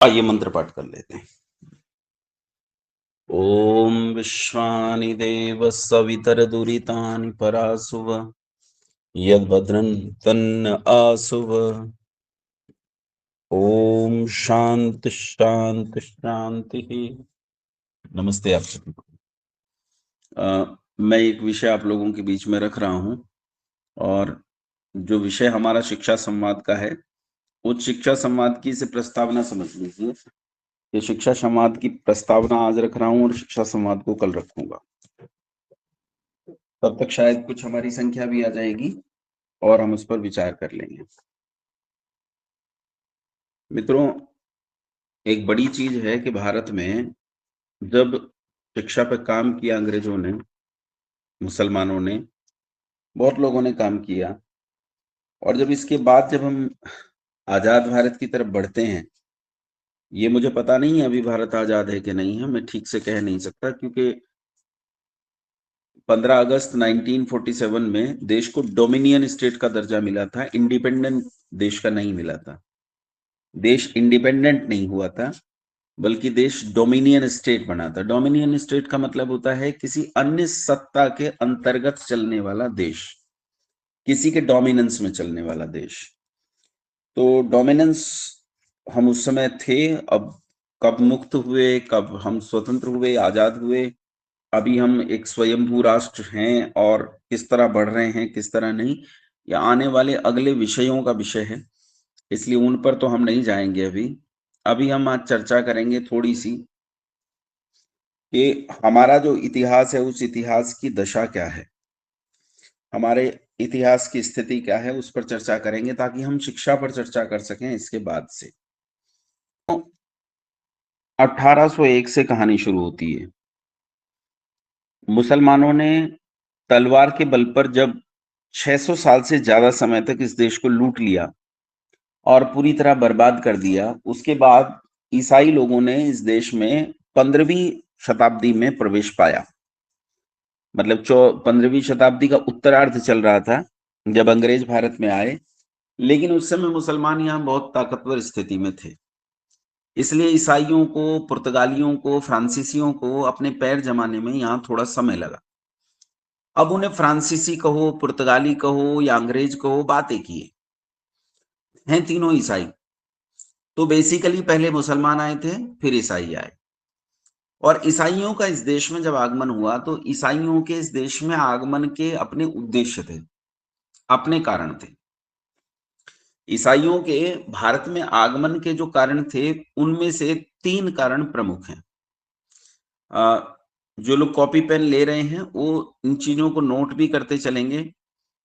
आइए मंत्र पाठ कर लेते हैं। ओम विश्वानि देव सवितरदुरितानि परासुव यद्भद्रं तन्न आसुव। ओम शांति शांति शांति। नमस्ते आप सभी को। मैं एक विषय आप लोगों के बीच में रख रहा हूं और जो विषय हमारा शिक्षा संवाद का है, उस शिक्षा संवाद की इसे प्रस्तावना समझ लीजिए। ये शिक्षा संवाद की प्रस्तावना आज रख रहा हूं और शिक्षा संवाद को कल रखूंगा। तब तक शायद कुछ हमारी संख्या भी आ जाएगी और हम उस पर विचार कर लेंगे। मित्रों, एक बड़ी चीज है कि भारत में जब शिक्षा पर काम किया अंग्रेजों ने, मुसलमानों ने, बहुत लोगों ने काम किया, और जब इसके बाद जब हम आजाद भारत की तरफ बढ़ते हैं, ये मुझे पता नहीं है अभी भारत आजाद है कि नहीं है, मैं ठीक से कह नहीं सकता, क्योंकि 15 अगस्त 1947 में देश को डोमिनियन स्टेट का दर्जा मिला था, इंडिपेंडेंट देश का नहीं मिला था। देश इंडिपेंडेंट नहीं हुआ था, बल्कि देश डोमिनियन स्टेट बना था। डोमिनियन स्टेट का मतलब होता है किसी अन्य सत्ता के अंतर्गत चलने वाला देश, किसी के डोमिनेंस में चलने वाला देश। तो डोमिनेंस हम उस समय थे। अब कब मुक्त हुए, कब हम स्वतंत्र हुए, आजाद हुए, अभी हम एक स्वयंभू राष्ट्र हैं और किस तरह बढ़ रहे हैं, किस तरह नहीं, या आने वाले अगले विषयों का विषय है, इसलिए उन पर तो हम नहीं जाएंगे अभी। अभी हम आज चर्चा करेंगे थोड़ी सी कि हमारा जो इतिहास है उस इतिहास की दशा क्या है, हमारे इतिहास की स्थिति क्या है, उस पर चर्चा करेंगे ताकि हम शिक्षा पर चर्चा कर सकें इसके बाद से। तो 1801 से कहानी शुरू होती है। मुसलमानों ने तलवार के बल पर जब 600 साल से ज्यादा समय तक इस देश को लूट लिया और पूरी तरह बर्बाद कर दिया, उसके बाद ईसाई लोगों ने इस देश में 15वीं शताब्दी में प्रवेश पाया। मतलब 15वीं शताब्दी का उत्तरार्ध चल रहा था जब अंग्रेज भारत में आए, लेकिन उस समय मुसलमान यहाँ बहुत ताकतवर स्थिति में थे। इसलिए ईसाइयों को, पुर्तगालियों को, फ्रांसीसियों को अपने पैर जमाने में यहाँ थोड़ा समय लगा। अब उन्हें फ्रांसीसी कहो, पुर्तगाली कहो या अंग्रेज कहो, बात एक ही है, तीनों ईसाई। तो बेसिकली पहले मुसलमान आए थे, फिर ईसाई आए। और ईसाइयों का इस देश में जब आगमन हुआ तो ईसाइयों के इस देश में आगमन के अपने उद्देश्य थे, अपने कारण थे। ईसाइयों के भारत में आगमन के जो कारण थे, उनमें से 3 कारण प्रमुख हैं। जो लोग कॉपी पेन ले रहे हैं वो इन चीजों को नोट भी करते चलेंगे।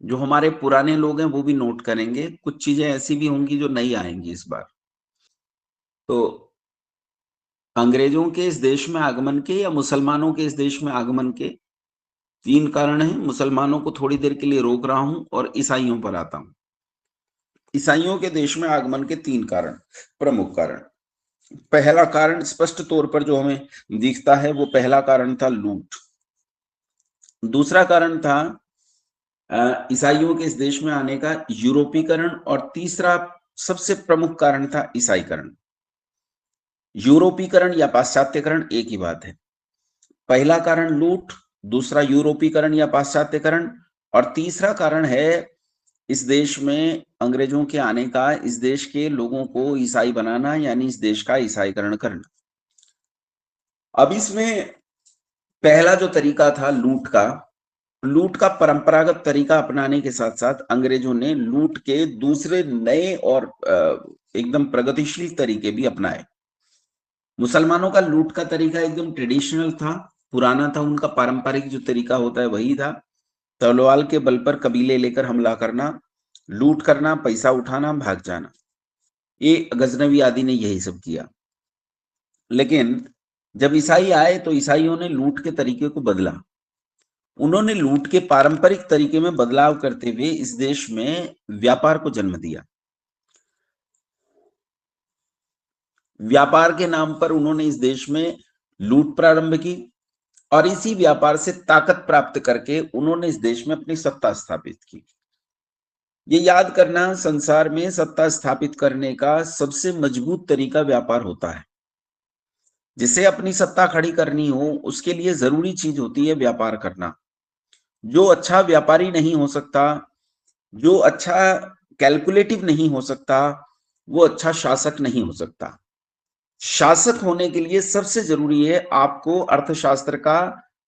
जो हमारे पुराने लोग हैं वो भी नोट करेंगे। कुछ चीजें ऐसी भी होंगी जो नहीं आएंगी इस बार। तो अंग्रेजों के इस देश में आगमन के या मुसलमानों के इस देश में आगमन के 3 कारण हैं। मुसलमानों को थोड़ी देर के लिए रोक रहा हूं और ईसाइयों पर आता हूं। ईसाइयों के देश में आगमन के 3 कारण, प्रमुख कारण। पहला कारण स्पष्ट तौर पर जो हमें दिखता है, वो पहला कारण था लूट। दूसरा कारण था ईसाइयों के इस देश में आने का यूरोपीकरण, और तीसरा सबसे प्रमुख कारण था ईसाईकरण। यूरोपीकरण या पाश्चात्यकरण एक ही बात है। पहला कारण लूट, दूसरा यूरोपीकरण या पाश्चात्यकरण, और तीसरा कारण है इस देश में अंग्रेजों के आने का, इस देश के लोगों को ईसाई बनाना, यानी इस देश का ईसाईकरण करना। अब इसमें पहला जो तरीका था लूट का परंपरागत तरीका अपनाने के साथ साथ अंग्रेजों ने लूट के दूसरे नए और एकदम प्रगतिशील तरीके भी अपनाए। मुसलमानों का लूट का तरीका एकदम ट्रेडिशनल था, पुराना था, उनका पारंपरिक जो तरीका होता है वही था। तलवार के बल पर कबीले लेकर हमला करना, लूट करना, पैसा उठाना, भाग जाना। ये गजनवी आदि ने यही सब किया। लेकिन जब ईसाई आए तो ईसाइयों ने लूट के तरीके को बदला। उन्होंने लूट के पारंपरिक तरीके में बदलाव करते हुए इस देश में व्यापार को जन्म दिया। व्यापार के नाम पर उन्होंने इस देश में लूट प्रारंभ की और इसी व्यापार से ताकत प्राप्त करके उन्होंने इस देश में अपनी सत्ता स्थापित की। ये याद करना, संसार में सत्ता स्थापित करने का सबसे मजबूत तरीका व्यापार होता है। जिसे अपनी सत्ता खड़ी करनी हो, उसके लिए जरूरी चीज होती है व्यापार करना। जो अच्छा व्यापारी नहीं हो सकता, जो अच्छा कैलकुलेटिव नहीं हो सकता, वो अच्छा शासक नहीं हो सकता। शासक होने के लिए सबसे जरूरी है आपको अर्थशास्त्र का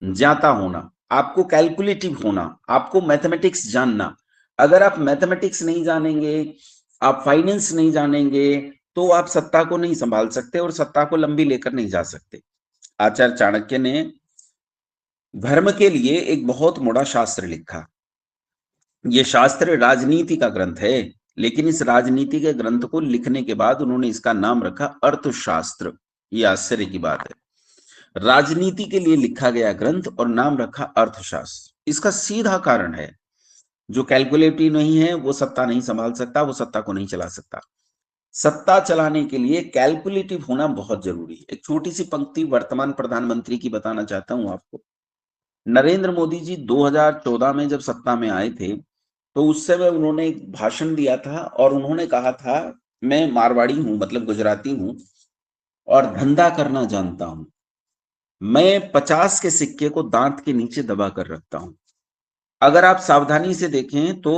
ज्ञाता होना, आपको कैलकुलेटिव होना, आपको मैथमेटिक्स जानना। अगर आप मैथमेटिक्स नहीं जानेंगे, आप फाइनेंस नहीं जानेंगे, तो आप सत्ता को नहीं संभाल सकते और सत्ता को लंबी लेकर नहीं जा सकते। आचार्य चाणक्य ने धर्म के लिए एक बहुत बड़ा शास्त्र लिखा। ये शास्त्र राजनीति का ग्रंथ है, लेकिन इस राजनीति के ग्रंथ को लिखने के बाद उन्होंने इसका नाम रखा अर्थशास्त्र। ये आश्चर्य की बात है। राजनीति के लिए लिखा गया ग्रंथ और नाम रखा अर्थशास्त्र। इसका सीधा कारण है, जो कैलकुलेटिव नहीं है वो सत्ता नहीं संभाल सकता, वो सत्ता को नहीं चला सकता। सत्ता चलाने के लिए कैलकुलेटिव होना बहुत जरूरी है। एक छोटी सी पंक्ति वर्तमान प्रधानमंत्री की बताना चाहता हूं आपको। नरेंद्र मोदी जी 2014 में जब सत्ता में आए थे, तो उस समय उन्होंने एक भाषण दिया था और उन्होंने कहा था, मैं मारवाड़ी हूं, मतलब गुजराती हूं, और धंधा करना जानता हूं। मैं 50 के सिक्के को दांत के नीचे दबा कर रखता हूं। अगर आप सावधानी से देखें तो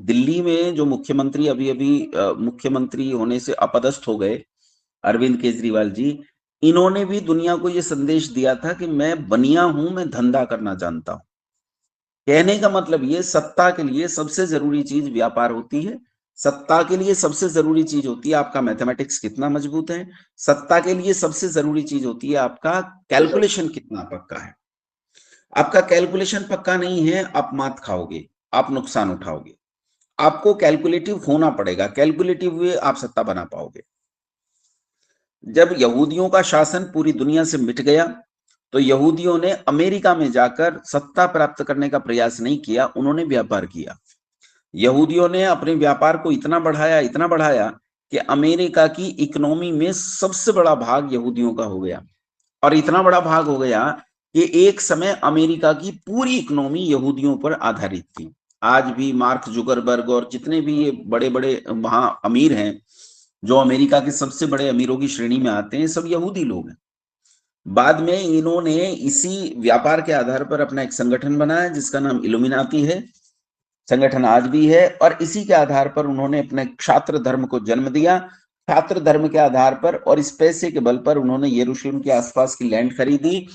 दिल्ली में जो मुख्यमंत्री अभी अभी मुख्यमंत्री होने से अपदस्थ हो गए, अरविंद केजरीवाल जी, इन्होंने भी दुनिया को यह संदेश दिया था कि मैं बनिया हूं, मैं धंधा करना जानता हूं। कहने का मतलब ये, सत्ता के लिए सबसे जरूरी चीज व्यापार होती है। सत्ता के लिए सबसे जरूरी चीज होती है आपका मैथमेटिक्स कितना मजबूत है। सत्ता के लिए सबसे जरूरी चीज होती है आपका कैलकुलेशन कितना पक्का है। आपका कैलकुलेशन पक्का नहीं है, आप मात खाओगे, आप नुकसान उठाओगे। आपको कैलकुलेटिव होना पड़ेगा, कैलकुलेटिव हुए आप सत्ता बना पाओगे। जब यहूदियों का शासन पूरी दुनिया से मिट गया, तो यहूदियों ने अमेरिका में जाकर सत्ता प्राप्त करने का प्रयास नहीं किया, उन्होंने व्यापार किया। यहूदियों ने अपने व्यापार को इतना बढ़ाया कि अमेरिका की इकोनॉमी में सबसे बड़ा भाग यहूदियों का हो गया। और इतना बड़ा भाग हो गया कि एक समय अमेरिका की पूरी इकोनॉमी यहूदियों पर आधारित थी। आज भी मार्क जुकरबर्ग और जितने भी ये बड़े बड़े वहां अमीर हैं, जो अमेरिका के सबसे बड़े अमीरों की श्रेणी में आते हैं, सब यहूदी लोग हैं। बाद में इन्होंने इसी व्यापार के आधार पर अपना एक संगठन बनाया जिसका नाम इल्यूमिनाती है। संगठन आज भी है, और इसी के आधार पर उन्होंने अपने क्षात्र धर्म को जन्म दिया। क्षात्र धर्म के आधार पर और इस पैसे के बल पर उन्होंने यरूशलेम के आसपास की लैंड खरीदी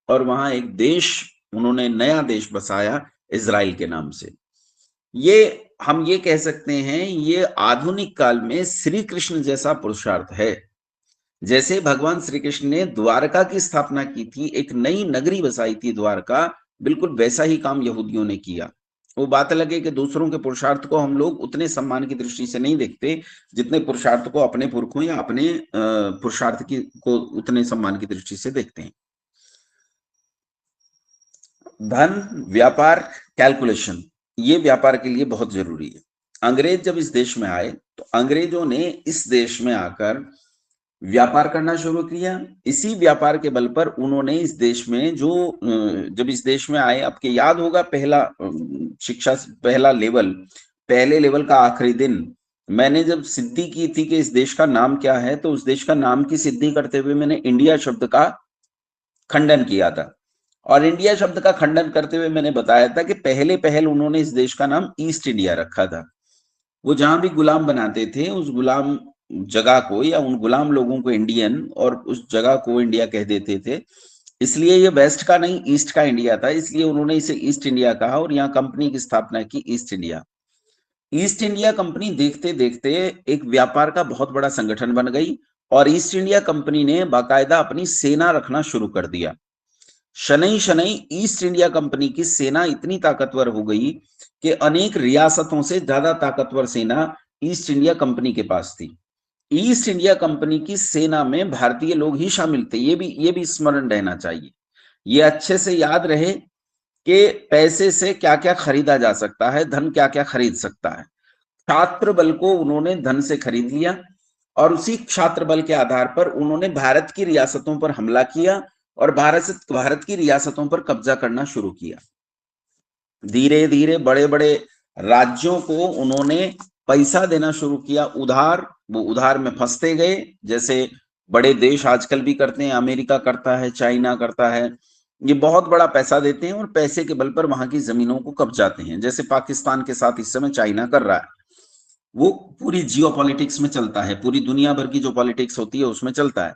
और वहां एक देश, उन्होंने नया देश बसाया इजराइल के नाम से। ये हम ये कह सकते हैं, ये आधुनिक काल में श्री कृष्ण जैसा पुरुषार्थ है। जैसे भगवान श्री कृष्ण ने द्वारका की स्थापना की थी, एक नई नगरी बसाई थी द्वारका, बिल्कुल वैसा ही काम यहूदियों ने किया। वो बात अलग है कि दूसरों के पुरुषार्थ को हम लोग उतने सम्मान की दृष्टि से नहीं देखते जितने पुरुषार्थ को अपने पुरखों या अपने पुरुषार्थ की को उतने सम्मान की दृष्टि से देखते हैं। धन, व्यापार, कैलकुलेशन, ये व्यापार के लिए बहुत जरूरी है। अंग्रेज जब इस देश में आए, तो अंग्रेजों ने इस देश में आकर व्यापार करना शुरू किया। इसी व्यापार के बल पर उन्होंने इस देश में जो जब इस देश में आए, आपके याद होगा पहला शिक्षा, पहले लेवल का आखिरी दिन, मैंने जब सिद्धि की थी कि इस देश का नाम क्या है, तो उस देश का नाम की सिद्धि करते हुए मैंने इंडिया शब्द का खंडन किया था। और इंडिया शब्द का खंडन करते हुए मैंने बताया था कि पहले पहल उन्होंने इस देश का नाम ईस्ट इंडिया रखा था। वो जहां भी गुलाम बनाते थे, उस गुलाम जगह को या उन गुलाम लोगों को इंडियन, और उस जगह को इंडिया कह देते थे। इसलिए ये वेस्ट का नहीं, ईस्ट का इंडिया था, इसलिए उन्होंने इसे ईस्ट इंडिया कहा और यहाँ कंपनी की स्थापना की, east India. East India company देखते देखते एक व्यापार का बहुत बड़ा संगठन बन गई और ईस्ट इंडिया कंपनी ने बाकायदा अपनी सेना रखना शुरू कर दिया। शनई शनई ईस्ट इंडिया कंपनी की सेना इतनी ताकतवर हो गई कि अनेक रियासतों से ज्यादा ताकतवर सेना ईस्ट इंडिया कंपनी के पास थी। ईस्ट इंडिया कंपनी की सेना में भारतीय लोग ही शामिल थे। ये भी स्मरण रहना चाहिए, ये अच्छे से याद रहे कि पैसे से क्या क्या खरीदा जा सकता है, धन क्या क्या खरीद सकता है। छात्र बल को उन्होंने धन से खरीद लिया और उसी छात्र बल के आधार पर उन्होंने भारत की रियासतों पर हमला किया और भारत की रियासतों पर कब्जा करना शुरू किया। धीरे धीरे बड़े बड़े राज्यों को उन्होंने पैसा देना शुरू किया उधार, वो उधार में फंसते गए, जैसे बड़े देश आजकल भी करते हैं, अमेरिका करता है, चाइना करता है। ये बहुत बड़ा पैसा देते हैं और पैसे के बल पर वहां की जमीनों को कब्जाते हैं, जैसे पाकिस्तान के साथ इस समय चाइना कर रहा है। वो पूरी जियो पॉलिटिक्स में चलता है, पूरी दुनिया भर की जो पॉलिटिक्स होती है उसमें चलता है।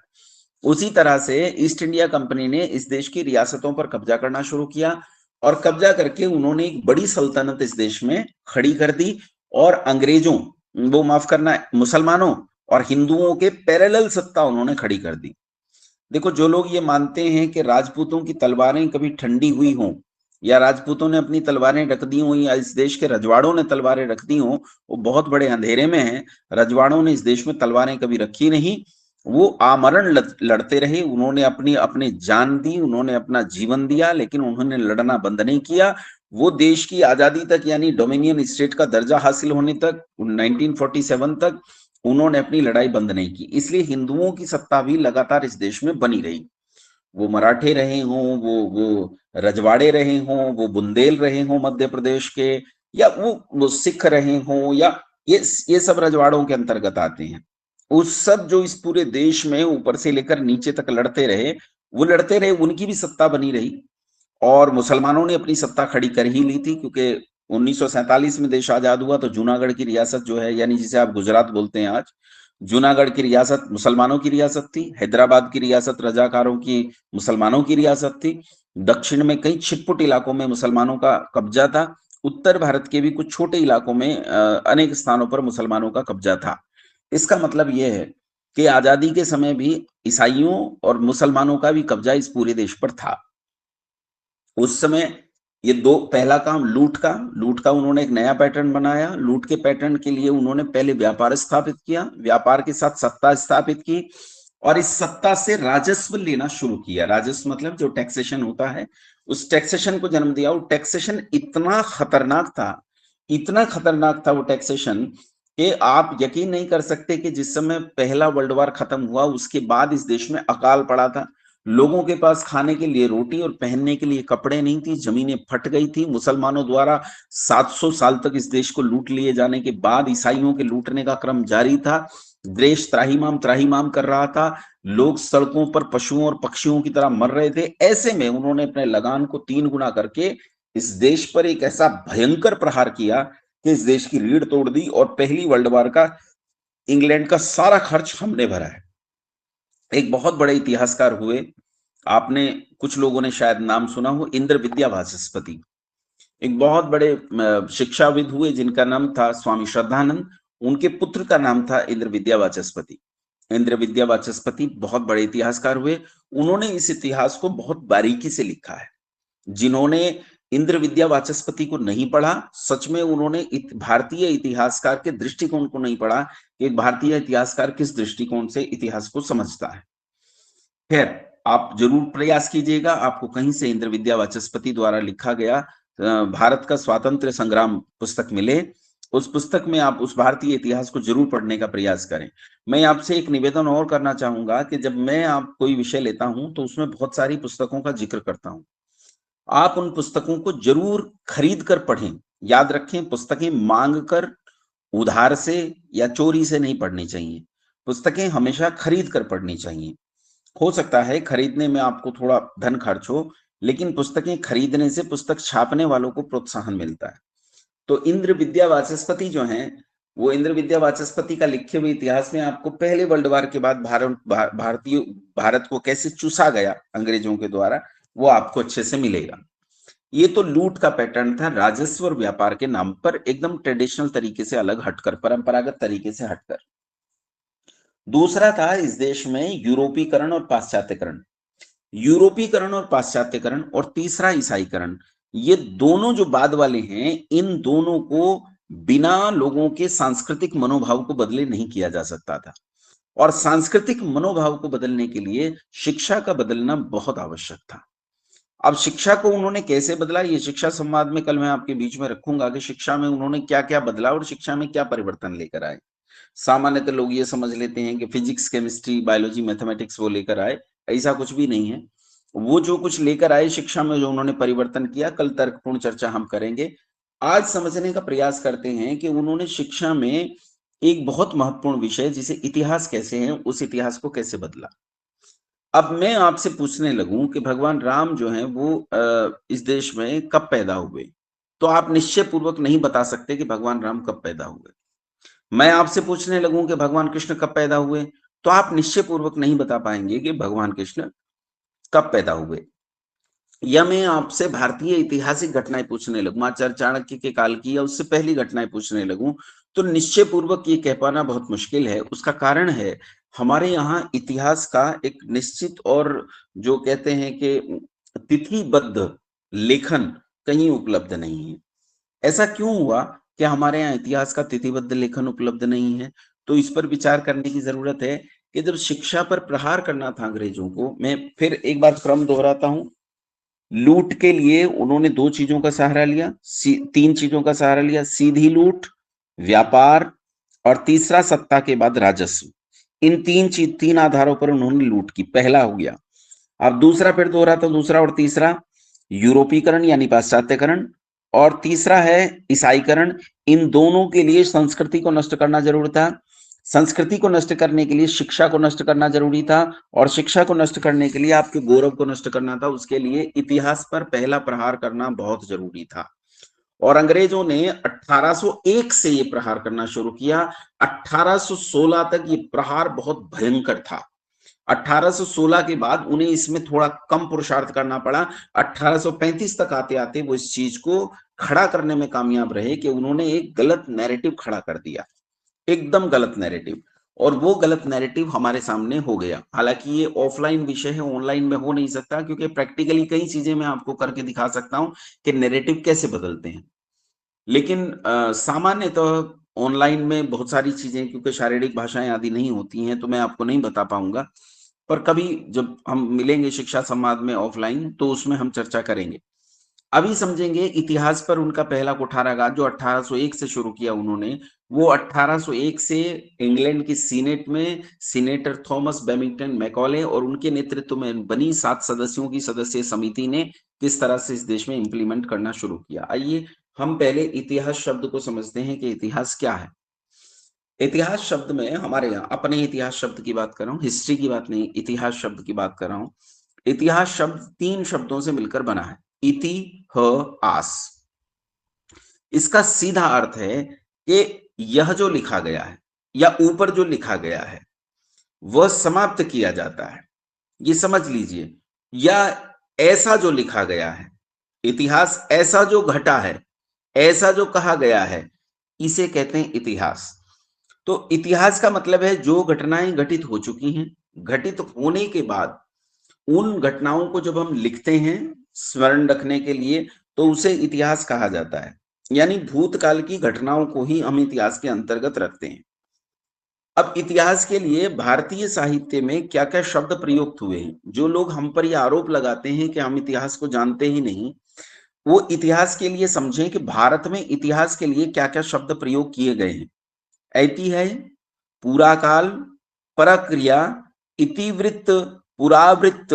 उसी तरह से ईस्ट इंडिया कंपनी ने इस देश की रियासतों पर कब्जा करना शुरू किया और कब्जा करके उन्होंने एक बड़ी सल्तनत इस देश में खड़ी कर दी और अंग्रेजों, वो माफ करना, मुसलमानों और हिंदुओं के पैरेलल सत्ता उन्होंने खड़ी कर दी। देखो, जो लोग ये मानते हैं कि राजपूतों की तलवारें कभी ठंडी हुई हों या राजपूतों ने अपनी तलवारें रख दी हों या इस देश के रजवाड़ों ने तलवारें रख दी हों, वो बहुत बड़े अंधेरे में हैं। रजवाड़ों ने इस देश में तलवारें कभी रखी नहीं, वो आमरण लड़ते रहे, उन्होंने अपनी जान दी, उन्होंने अपना जीवन दिया, लेकिन उन्होंने लड़ना बंद नहीं किया। वो देश की आजादी तक, यानी डोमिनियन स्टेट का दर्जा हासिल होने तक, 1947 तक उन्होंने अपनी लड़ाई बंद नहीं की। इसलिए हिंदुओं की सत्ता भी लगातार इस देश में बनी रही। वो मराठे रहे हों, वो रजवाड़े रहे हों, वो बुंदेल रहे हों मध्य प्रदेश के, या वो सिख रहे हों, या ये सब रजवाड़ों के अंतर्गत आते हैं। उस सब जो इस पूरे देश में ऊपर से लेकर नीचे तक लड़ते रहे, वो लड़ते रहे, उनकी भी सत्ता बनी रही। और मुसलमानों ने अपनी सत्ता खड़ी कर ही ली थी, क्योंकि 1947 में देश आजाद हुआ तो जूनागढ़ की रियासत जो है, यानी जिसे आप गुजरात बोलते हैं आज, जूनागढ़ की रियासत मुसलमानों की रियासत थी। हैदराबाद की रियासत रजाकारों की, मुसलमानों की रियासत थी। दक्षिण में कई छिटपुट इलाकों में मुसलमानों का कब्जा था। उत्तर भारत के भी कुछ छोटे इलाकों में अनेक स्थानों पर मुसलमानों का कब्जा था। इसका मतलब यह है कि आजादी के समय भी ईसाइयों और मुसलमानों का भी कब्जा इस पूरे देश पर था। उस समय ये दो, पहला काम लूट का उन्होंने एक नया पैटर्न बनाया। लूट के पैटर्न के लिए उन्होंने पहले व्यापार स्थापित किया, व्यापार के साथ सत्ता स्थापित की और इस सत्ता से राजस्व लेना शुरू किया। राजस्व मतलब जो टैक्सेशन होता है, उस टैक्सेशन को जन्म दिया। वो टैक्सेशन इतना खतरनाक था, इतना खतरनाक था वो टैक्सेशन, कि आप यकीन नहीं कर सकते कि जिस समय पहला वर्ल्ड वॉर खत्म हुआ उसके बाद इस देश में अकाल पड़ा था। लोगों के पास खाने के लिए रोटी और पहनने के लिए कपड़े नहीं थी, जमीनें फट गई थी। मुसलमानों द्वारा 700 साल तक इस देश को लूट लिए जाने के बाद ईसाइयों के लूटने का क्रम जारी था। देश त्राहिमाम त्राहिमाम कर रहा था, लोग सड़कों पर पशुओं और पक्षियों की तरह मर रहे थे। ऐसे में उन्होंने अपने लगान को 3 गुना करके इस देश पर एक ऐसा भयंकर प्रहार किया कि इस देश की रीढ़ तोड़ दी और पहली वर्ल्ड वॉर का इंग्लैंड का सारा खर्च हमने भरा है। एक बहुत बड़े इतिहासकार हुए, आपने कुछ लोगों ने शायद नाम सुना हो, इंद्र विद्या वाचस्पति। एक बहुत बड़े शिक्षाविद हुए जिनका नाम था स्वामी श्रद्धानंद। उनके पुत्र का नाम था इंद्र विद्या वाचस्पति। इंद्र विद्या वाचस्पति बहुत बड़े इतिहासकार हुए। उन्होंने इस इतिहास को बहुत बारीकी से लिखा है। जिन्होंने इंद्र विद्या वाचस्पति को नहीं पढ़ा, सच में उन्होंने भारतीय इतिहासकार के दृष्टिकोण को नहीं पढ़ा कि एक भारतीय इतिहासकार किस दृष्टिकोण से इतिहास को समझता है। खैर, आप जरूर प्रयास कीजिएगा, आपको कहीं से इंद्र विद्या वाचस्पति द्वारा लिखा गया भारत का स्वातंत्र संग्राम पुस्तक मिले। उस पुस्तक में आप उस भारतीय इतिहास को जरूर पढ़ने का प्रयास करें। मैं आपसे एक निवेदन और करना चाहूंगा कि जब मैं आप कोई विषय लेता हूं तो उसमें बहुत सारी पुस्तकों का जिक्र करता हूं। आप उन पुस्तकों को जरूर खरीद कर पढ़ें। याद रखें, पुस्तकें मांग कर, उधार से या चोरी से नहीं पढ़नी चाहिए। पुस्तकें हमेशा खरीद कर पढ़नी चाहिए। हो सकता है खरीदने में आपको थोड़ा धन खर्च हो, लेकिन पुस्तकें खरीदने से पुस्तक छापने वालों को प्रोत्साहन मिलता है। तो इंद्र विद्या वाचस्पति जो हैं, वो इंद्र विद्या वाचस्पति का लिखे हुए इतिहास में आपको पहले वर्ल्ड वॉर के बाद भारत को कैसे चूसा गया अंग्रेजों के द्वारा, वो आपको अच्छे से मिलेगा। ये तो लूट का पैटर्न था, राजस्व और व्यापार के नाम पर एकदम ट्रेडिशनल तरीके से अलग हटकर, परंपरागत तरीके से हटकर। दूसरा था इस देश में यूरोपीकरण और पाश्चात्यकरण। यूरोपीकरण और पाश्चात्यकरण और तीसरा ईसाईकरण। ये दोनों जो बाद वाले हैं, इन दोनों को बिना लोगों के सांस्कृतिक मनोभाव को बदले नहीं किया जा सकता था। और सांस्कृतिक मनोभाव को बदलने के लिए शिक्षा का बदलना बहुत आवश्यक था। अब शिक्षा को उन्होंने कैसे बदला, ये शिक्षा संवाद में कल मैं आपके बीच में रखूंगा कि शिक्षा में उन्होंने क्या क्या बदला और शिक्षा में क्या परिवर्तन लेकर आए। सामान्यतः लोग ये समझ लेते हैं कि फिजिक्स, केमिस्ट्री, बायोलॉजी, मैथमेटिक्स वो लेकर आए। ऐसा कुछ भी नहीं है। वो जो कुछ लेकर आए शिक्षा में, जो उन्होंने परिवर्तन किया, कल तर्कपूर्ण चर्चा हम करेंगे। आज समझने का प्रयास करते हैं कि उन्होंने शिक्षा में एक बहुत महत्वपूर्ण विषय जिसे इतिहास कैसे हैं, उस इतिहास को कैसे बदला। अब मैं आपसे पूछने लगूं कि भगवान राम जो हैं वो इस देश में कब पैदा हुए, तो आप निश्चय पूर्वक नहीं बता सकते कि भगवान राम कब पैदा हुए। मैं आपसे पूछने लगूं कि भगवान कृष्ण कब पैदा हुए, तो आप निश्चय पूर्वक नहीं बता पाएंगे कि भगवान कृष्ण कब पैदा हुए। या मैं आपसे भारतीय ऐतिहासिक घटनाएं पूछने लगूं, आचार्य चाणक्य के काल की या उससे पहली घटनाएं पूछने लगूं, तो निश्चय पूर्वक ये कह पाना बहुत मुश्किल है। उसका कारण है हमारे यहाँ इतिहास का एक निश्चित और जो कहते हैं कि तिथिबद्ध लेखन कहीं उपलब्ध नहीं है। ऐसा क्यों हुआ कि हमारे यहाँ इतिहास का तिथिबद्ध लेखन उपलब्ध नहीं है? तो इस पर विचार करने की जरूरत है कि जब शिक्षा पर प्रहार करना था अंग्रेजों को, मैं फिर एक बार क्रम दोहराता हूं, लूट के लिए उन्होंने दो चीजों का सहारा लिया, तीन चीजों का सहारा लिया, सीधी लूट, व्यापार और तीसरा सत्ता के बाद राजस्व। इन तीन आधारों पर उन्होंने लूट की, पहला हो गया। अब दूसरा फिर दोहराता हूं, दूसरा और तीसरा, यूरोपीकरण यानी पाश्चात्यकरण, और तीसरा है ईसाईकरण। इन दोनों के लिए संस्कृति को नष्ट करना जरूरी था। संस्कृति को नष्ट करने के लिए शिक्षा को नष्ट करना जरूरी था, और शिक्षा को नष्ट करने के लिए आपके गौरव को नष्ट करना था। उसके लिए इतिहास पर पहला प्रहार करना बहुत जरूरी था। और अंग्रेजों ने 1801 से ये प्रहार करना शुरू किया। 1816 तक ये प्रहार बहुत भयंकर था। 1816 के बाद उन्हें इसमें थोड़ा कम पुरुषार्थ करना पड़ा। 1835 तक आते आते वो इस चीज को खड़ा करने में कामयाब रहे कि उन्होंने एक गलत नैरेटिव खड़ा कर दिया, एकदम गलत नैरेटिव। और वो गलत नैरेटिव हमारे सामने हो गया। हालांकि ये ऑफलाइन विषय है, ऑनलाइन में हो नहीं सकता, क्योंकि प्रैक्टिकली कई चीजें मैं आपको करके दिखा सकता हूं कि नैरेटिव कैसे बदलते हैं। लेकिन सामान्यतः ऑनलाइन में बहुत सारी चीजें, क्योंकि शारीरिक भाषाएं आदि नहीं होती हैं, तो मैं आपको नहीं बता पाऊंगा। पर कभी जब हम मिलेंगे शिक्षा संवाद में ऑफलाइन, तो उसमें हम चर्चा करेंगे। अभी समझेंगे इतिहास पर उनका पहला कुठाराघात जो 1801 से शुरू किया उन्होंने। वो 1801 से इंग्लैंड की सीनेट में सीनेटर थॉमस बेमिंगटन मैकॉले और उनके नेतृत्व में बनी 7 सदस्यों की सदस्यीय समिति ने किस तरह से इस देश में इंप्लीमेंट करना शुरू किया। आइए हम पहले इतिहास शब्द को समझते हैं कि इतिहास क्या है। इतिहास शब्द में हमारे यहाँ अपने इतिहास शब्द की बात कर रहा हूँ, हिस्ट्री की बात नहीं, इतिहास शब्द की बात कर रहा हूँ। इतिहास शब्द 3 शब्दों से मिलकर बना है, इति, ह, आस। इसका सीधा अर्थ है कि यह जो लिखा गया है या ऊपर जो लिखा गया है वह समाप्त किया जाता है, ये समझ लीजिए। या ऐसा जो लिखा गया है, इतिहास ऐसा जो घटा है, ऐसा जो कहा गया है, इसे कहते हैं इतिहास। तो इतिहास का मतलब है जो घटनाएं घटित हो चुकी हैं, घटित होने के बाद उन घटनाओं को जब हम लिखते हैं स्मरण रखने के लिए, तो उसे इतिहास कहा जाता है। यानी भूतकाल की घटनाओं को ही हम इतिहास के अंतर्गत रखते हैं। अब इतिहास के लिए भारतीय साहित्य में क्या क्या शब्द प्रयुक्त हुए हैं, जो लोग हम पर यह आरोप लगाते हैं कि हम इतिहास को जानते ही नहीं, वो इतिहास के लिए समझें कि भारत में इतिहास के लिए क्या क्या शब्द प्रयोग किए गए हैं। ऐतिह्य, पूराकाल, परक्रिया, इतिवृत्त, पुरावृत्त,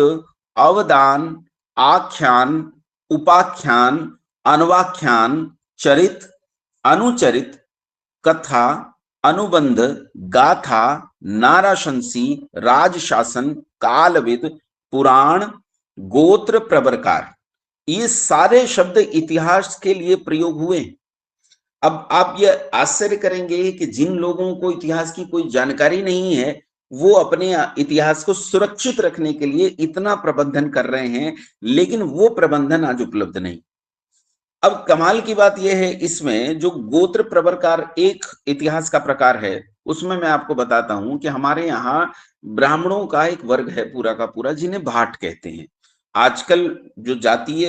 अवदान, आख्यान, उपाख्यान, अनवाख्यान, चरित, अनुचरित, कथा, अनुबंध, गाथा, नाराशंसी, राजशासन, कालविद, पुराण, गोत्र प्रवरकार, ये सारे शब्द इतिहास के लिए प्रयोग हुए। अब आप ये आश्चर्य करेंगे कि जिन लोगों को इतिहास की कोई जानकारी नहीं है, वो अपने इतिहास को सुरक्षित रखने के लिए इतना प्रबंधन कर रहे हैं, लेकिन वो प्रबंधन आज उपलब्ध नहीं। अब कमाल की बात यह है, इसमें जो गोत्र प्रवरकार एक इतिहास का प्रकार है, उसमें मैं आपको बताता हूं कि हमारे यहाँ ब्राह्मणों का एक वर्ग है पूरा का पूरा, जिन्हें भाट कहते हैं। आजकल जो जातीय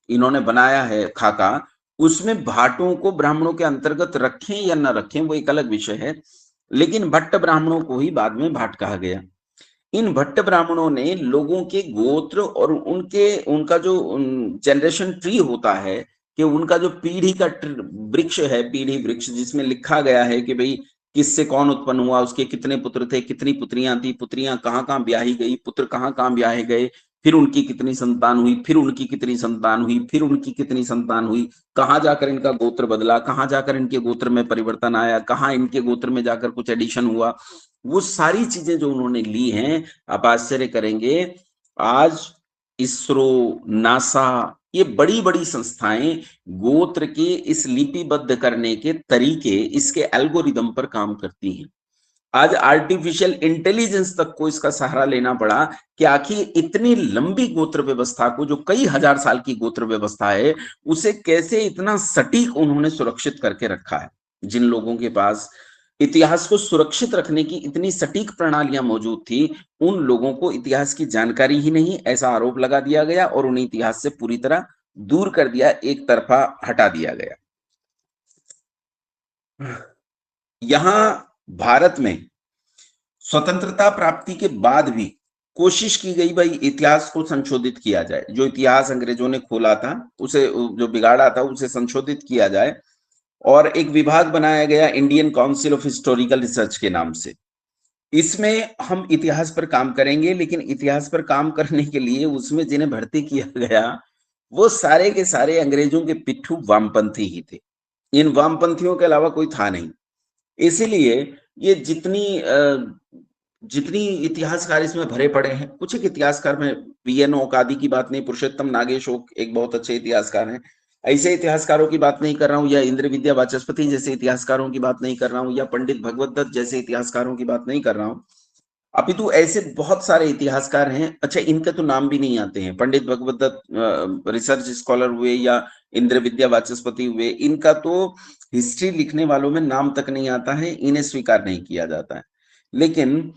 इन्होंने बनाया है खाका, उसमें भाटों को ब्राह्मणों के अंतर्गत रखें या न रखें वो एक अलग विषय है, लेकिन भट्ट ब्राह्मणों को ही बाद में भाट कहा गया। इन भट्ट ब्राह्मणों ने लोगों के गोत्र और उनका जो जनरेशन ट्री होता है, कि उनका जो पीढ़ी का वृक्ष है, पीढ़ी वृक्ष, जिसमें लिखा गया है कि भाई किससे कौन उत्पन्न हुआ, उसके कितने पुत्र थे, कितनी पुत्रियां थी, पुत्रियां कहाँ कहाँ ब्याही गई, पुत्र कहाँ कहाँ ब्याहे गए, फिर उनकी कितनी संतान हुई, फिर उनकी कितनी संतान हुई, फिर उनकी कितनी संतान हुई, कहाँ जाकर इनका गोत्र बदला, कहाँ जाकर इनके गोत्र में परिवर्तन आया, कहाँ इनके गोत्र में जाकर कुछ एडिशन हुआ। वो सारी चीजें जो उन्होंने ली हैं, आप आश्चर्य करेंगे, आज इसरो, नासा, ये बड़ी-बड़ी संस्थाएं गोत्र के इस लिपिबद्ध करने के तरीके, इसके एल्गोरिदम पर काम करती हैं। आज आर्टिफिशियल इंटेलिजेंस तक को इसका सहारा लेना पड़ा कि आखिर इतनी लंबी गोत्र व्यवस्था को, जो कई हजार साल की गोत्र व्यवस्था है, उसे कैसे इतना सटीक उन्होंने सुरक्षित करके रखा है। जिन लोगों के पास इतिहास को सुरक्षित रखने की इतनी सटीक प्रणालियां मौजूद थी, उन लोगों को इतिहास की जानकारी ही नहीं, ऐसा आरोप लगा दिया गया और उन्हें इतिहास से पूरी तरह दूर कर दिया, एक तरफा हटा दिया गया। यहां भारत में स्वतंत्रता प्राप्ति के बाद भी कोशिश की गई भाई इतिहास को संशोधित किया जाए, जो इतिहास अंग्रेजों ने खोला था, उसे जो बिगाड़ा था उसे संशोधित किया जाए और एक विभाग बनाया गया Indian council of historical research के नाम से। इसमें हम इतिहास पर काम करेंगे, लेकिन इतिहास पर काम करने के लिए उसमें जिन्हें भर्ती किया गया वो सारे के सारे अंग्रेजों के पिट्ठू वामपंथी ही थे। इन वामपंथियों के अलावा कोई था नहीं। इसीलिए ये जितनी इतिहासकार इसमें भरे पड़े हैं, कुछ एक इतिहासकार, में पीएन ओकादी की बात नहीं, पुरुषोत्तम नागेश ओक एक बहुत अच्छे इतिहासकार हैं, ऐसे इतिहासकारों की बात नहीं कर रहा हूं, या इंद्र विद्या वाचस्पति जैसे इतिहासकारों की बात नहीं कर रहा हूं, या पंडित भगवत दत्त जैसे इतिहासकारों की बात नहीं कर रहा हूं। अपितु ऐसे बहुत सारे इतिहासकार हैं, अच्छा इनके तो नाम भी नहीं आते हैं, पंडित भगवत दत्त रिसर्च स्कॉलर हुए या इंद्र विद्या वाचस्पति हुए, इनका तो हिस्ट्री लिखने वालों में नाम तक नहीं आता है, इन्हें स्वीकार नहीं किया जाता है। लेकिन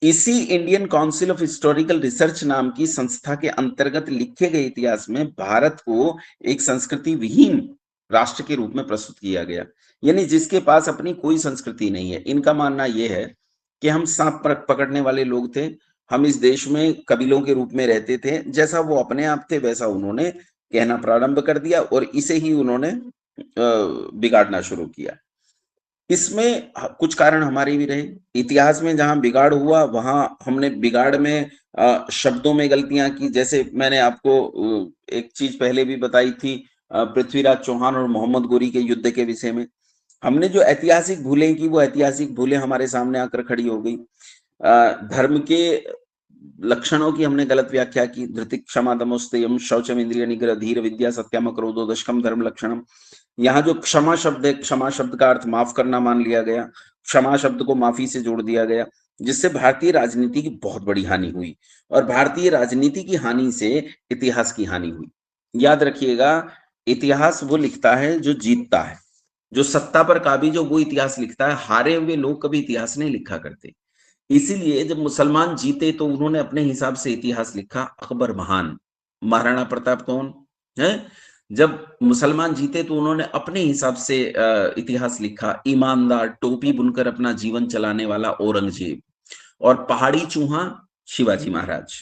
इसी Indian council of historical research नाम की संस्था के अंतर्गत लिखे गए इतिहास में भारत को एक संस्कृति विहीन राष्ट्र के रूप में प्रस्तुत किया गया, यानी जिसके पास अपनी कोई संस्कृति नहीं है। इनका मानना यह है कि हम सांप पकड़ने वाले लोग थे, हम इस देश में कबीलों के रूप में रहते थे, जैसा वो अपने आप थे वैसा उन्होंने कहना प्रारंभ कर दिया और इसे ही उन्होंने बिगाड़ना शुरू किया। इसमें कुछ कारण हमारे भी रहे। इतिहास में जहां बिगाड़ हुआ वहां हमने बिगाड़ में शब्दों में गलतियां की, जैसे मैंने आपको एक चीज पहले भी बताई थी, पृथ्वीराज चौहान और मोहम्मद गोरी के युद्ध के विषय में हमने जो ऐतिहासिक भूलें की, वो ऐतिहासिक भूलें हमारे सामने आकर खड़ी हो गई। धर्म के लक्षणों की हमने गलत व्याख्या की, धृति क्षमा दमोस्तेयम शौचम इंद्रिय निग्रह धीर विद्या सत्यम क्रोधो दशकम धर्म लक्षणम। यहाँ जो क्षमा शब्द है, क्षमा शब्द का अर्थ माफ करना मान लिया गया, क्षमा शब्द को माफी से जोड़ दिया गया, जिससे भारतीय राजनीति की बहुत बड़ी हानि हुई और भारतीय राजनीति की हानि से इतिहास की हानि हुई। याद रखिएगा, इतिहास वो लिखता है जो जीतता है, जो सत्ता पर काबिज हो वो इतिहास लिखता है, हारे हुए लोग कभी इतिहास नहीं लिखा करते। इसीलिए जब मुसलमान जीते तो उन्होंने अपने हिसाब से इतिहास लिखा, अकबर महान, महाराणा प्रताप कौन है, जब मुसलमान जीते तो उन्होंने अपने हिसाब से इतिहास लिखा, ईमानदार टोपी बुनकर अपना जीवन चलाने वाला औरंगजेब और पहाड़ी चूहा शिवाजी महाराज।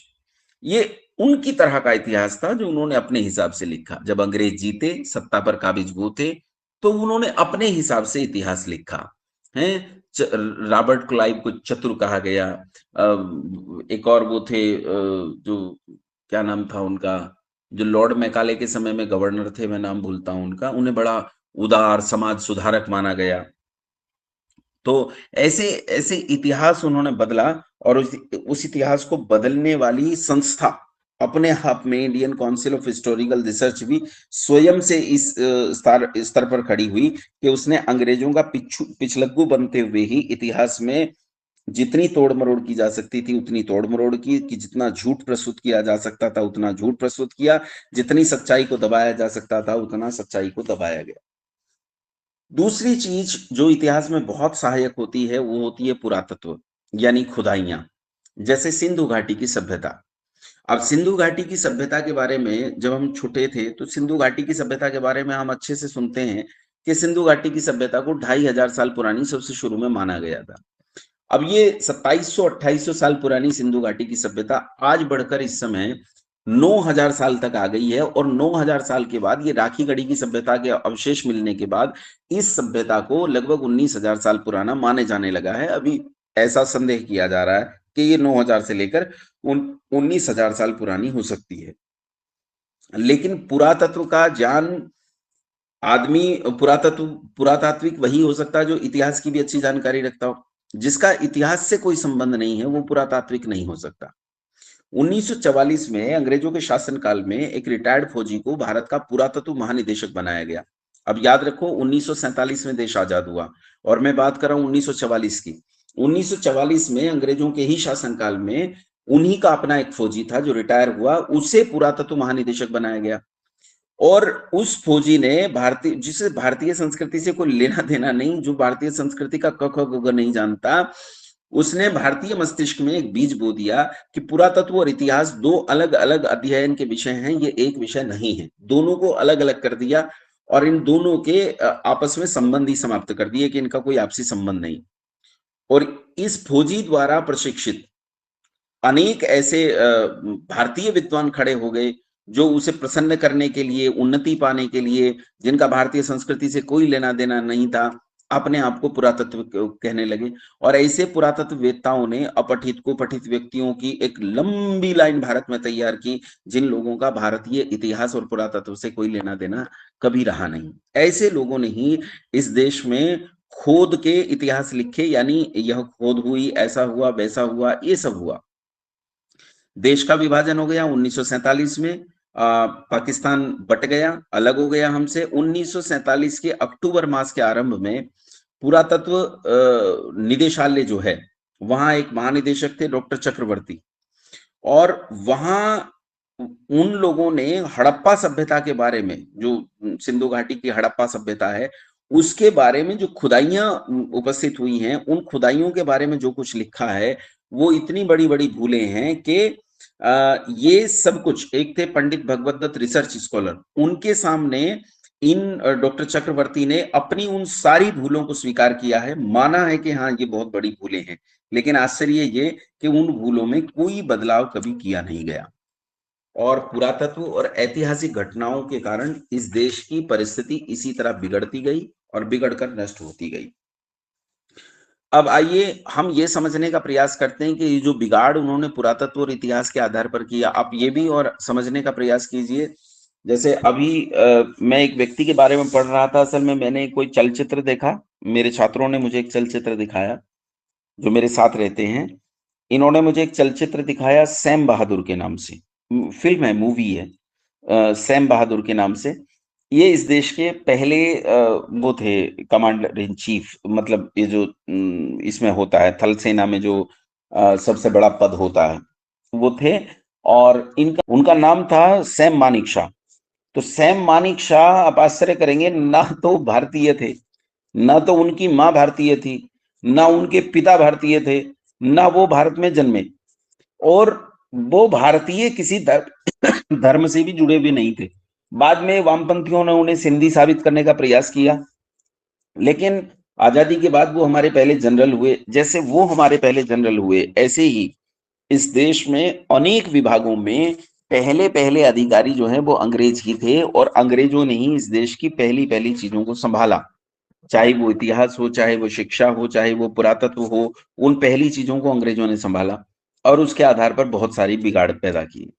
ये उनकी तरह का इतिहास था जो उन्होंने अपने हिसाब से लिखा। जब अंग्रेज जीते, सत्ता पर काबिज वो थे, तो उन्होंने अपने हिसाब से इतिहास लिखा है। रॉबर्ट क्लाइव को चतुर कहा गया। एक और वो थे, जो क्या नाम था उनका, जो लॉर्ड मैकाले के समय में गवर्नर थे, मैं नाम भूलता हूं उनका, उन्हें बड़ा उदार समाज सुधारक माना गया। तो ऐसे ऐसे इतिहास उन्होंने बदला और उस इतिहास को बदलने वाली संस्था अपने आप में Indian council of historical research भी स्वयं से इस स्तर पर खड़ी हुई कि उसने अंग्रेजों का पिछलग्गू बनते हुए ही इतिहास में जितनी तोड़ मरोड़ की जा सकती थी उतनी तोड़ मरोड़ की, कि जितना झूठ प्रस्तुत किया जा सकता था उतना झूठ प्रस्तुत किया, जितनी सच्चाई को दबाया जा सकता था उतना सच्चाई को दबाया गया। दूसरी चीज जो इतिहास में बहुत सहायक होती है वो होती है पुरातत्व, यानी खुदाइयां, जैसे सिंधु घाटी की सभ्यता। अब सिंधु घाटी की सभ्यता के बारे में जब हम छोटे थे तो सिंधु घाटी की सभ्यता के बारे में हम अच्छे से सुनते हैं कि सिंधु घाटी की सभ्यता को 2500 साल पुरानी सबसे शुरू में माना गया था। अब ये 2700-2800 साल पुरानी सिंधु घाटी की सभ्यता आज बढ़कर इस समय 9000 साल तक आ गई है और 9000 साल के बाद ये राखी गढ़ी की सभ्यता के अवशेष मिलने के बाद इस सभ्यता को लगभग 19000 साल पुराना माने जाने लगा है। अभी ऐसा संदेह किया जा रहा है कि ये 9000 से लेकर 19000 साल पुरानी हो सकती है। लेकिन पुरातत्व का ज्ञान आदमी पुरातात्विक वही हो सकता है जो इतिहास की भी अच्छी जानकारी रखता हो। जिसका इतिहास से कोई संबंध नहीं है, वो पुरातात्विक नहीं हो सकता। 1944 में अंग्रेजों के शासनकाल में एक रिटायर्ड फौजी को भारत का पुरातत्व महानिदेशक बनाया गया। अब याद रखो 1947 में देश आजाद हुआ और मैं बात कर रहा हूं 1944 की। 1944 में अंग्रेजों के ही शासनकाल में उन्हीं का अपना एक फौजी था जो रिटायर हुआ, उसे पुरातत्व महानिदेशक बनाया गया। और उस फौजी ने जिसे भारतीय संस्कृति से कोई लेना देना नहीं, जो भारतीय संस्कृति का क ख ग घ नहीं जानता, उसने भारतीय मस्तिष्क में एक बीज बो दिया कि पुरातत्व और इतिहास दो अलग अलग अध्ययन के विषय हैं, ये एक विषय नहीं है। दोनों को अलग अलग कर दिया और इन दोनों के आपस में संबंध ही समाप्त कर दिए कि इनका कोई आपसी संबंध नहीं। और इस फौजी द्वारा प्रशिक्षित अनेक ऐसे भारतीय विद्वान खड़े हो गए जो उसे प्रसन्न करने के लिए, उन्नति पाने के लिए, जिनका भारतीय संस्कृति से कोई लेना देना नहीं था, अपने आप को पुरातत्व कहने लगे। और ऐसे पुरातत्ववेत्ताओं ने अपठित को पठित व्यक्तियों की एक लंबी लाइन भारत में तैयार की, जिन लोगों का भारतीय इतिहास और पुरातत्व से कोई लेना देना कभी रहा नहीं। ऐसे लोगों ने ही इस देश में खोद के इतिहास लिखे, यानी यह खोद हुई, ऐसा हुआ, वैसा हुआ, ये सब हुआ। देश का विभाजन हो गया 1947 में। पाकिस्तान बट गया, अलग हो गया हमसे। 1947 के अक्टूबर मास के आरंभ में पुरातत्व निदेशालय जो है, वहां एक महानिदेशक थे डॉक्टर चक्रवर्ती, और वहां उन लोगों ने हड़प्पा सभ्यता के बारे में, जो सिंधु घाटी की हड़प्पा सभ्यता है, उसके बारे में जो खुदाइयां उपस्थित हुई हैं, उन खुदाइयों के बारे में जो कुछ लिखा है, वो इतनी बड़ी बड़ी भूलें हैं कि ये सब कुछ, एक थे पंडित भगवत दत्त रिसर्च स्कॉलर, उनके सामने इन डॉक्टर चक्रवर्ती ने अपनी उन सारी भूलों को स्वीकार किया है, माना है कि हाँ ये बहुत बड़ी भूलें हैं, लेकिन आश्चर्य ये कि उन भूलों में कोई बदलाव कभी किया नहीं गया। और पुरातत्व और ऐतिहासिक घटनाओं के कारण इस देश की परिस्थिति इसी तरह बिगड़ती गई और बिगड़कर नष्ट होती गई। अब आइए हम ये समझने का प्रयास करते हैं कि ये जो बिगाड़ उन्होंने पुरातत्व और इतिहास के आधार पर किया, आप ये भी और समझने का प्रयास कीजिए। जैसे अभी मैं एक व्यक्ति के बारे में पढ़ रहा था, असल में मैंने कोई चलचित्र देखा, मेरे छात्रों ने मुझे एक चलचित्र दिखाया, जो मेरे साथ रहते हैं। इन्होंने मुझे एक चलचित्र दिखाया सैम बहादुर के नाम से, फिल्म है, मूवी है, सैम बहादुर के नाम से। ये इस देश के पहले वो थे कमांडर इन चीफ, मतलब ये जो इसमें होता है थल सेना में जो सबसे बड़ा पद होता है, वो थे। और इनका उनका नाम था सैम मानिक शाह। तो सैम मानिक शाह, आप आश्चर्य करेंगे, ना तो भारतीय थे, ना तो उनकी माँ भारतीय थी, ना उनके पिता भारतीय थे, ना वो भारत में जन्मे, और वो भारतीय किसी धर्म से भी जुड़े हुए नहीं थे। बाद में वामपंथियों ने उन्हें सिंधी साबित करने का प्रयास किया, लेकिन आजादी के बाद वो हमारे पहले जनरल हुए। जैसे वो हमारे पहले जनरल हुए, ऐसे ही इस देश में अनेक विभागों में पहले पहले अधिकारी जो हैं वो अंग्रेज ही थे, और अंग्रेजों ने ही इस देश की पहली पहली चीजों को संभाला। चाहे वो इतिहास हो, चाहे वो शिक्षा हो, चाहे वो पुरातत्व हो, उन पहली चीजों को अंग्रेजों ने संभाला और उसके आधार पर बहुत सारी बिगाड़ पैदा की।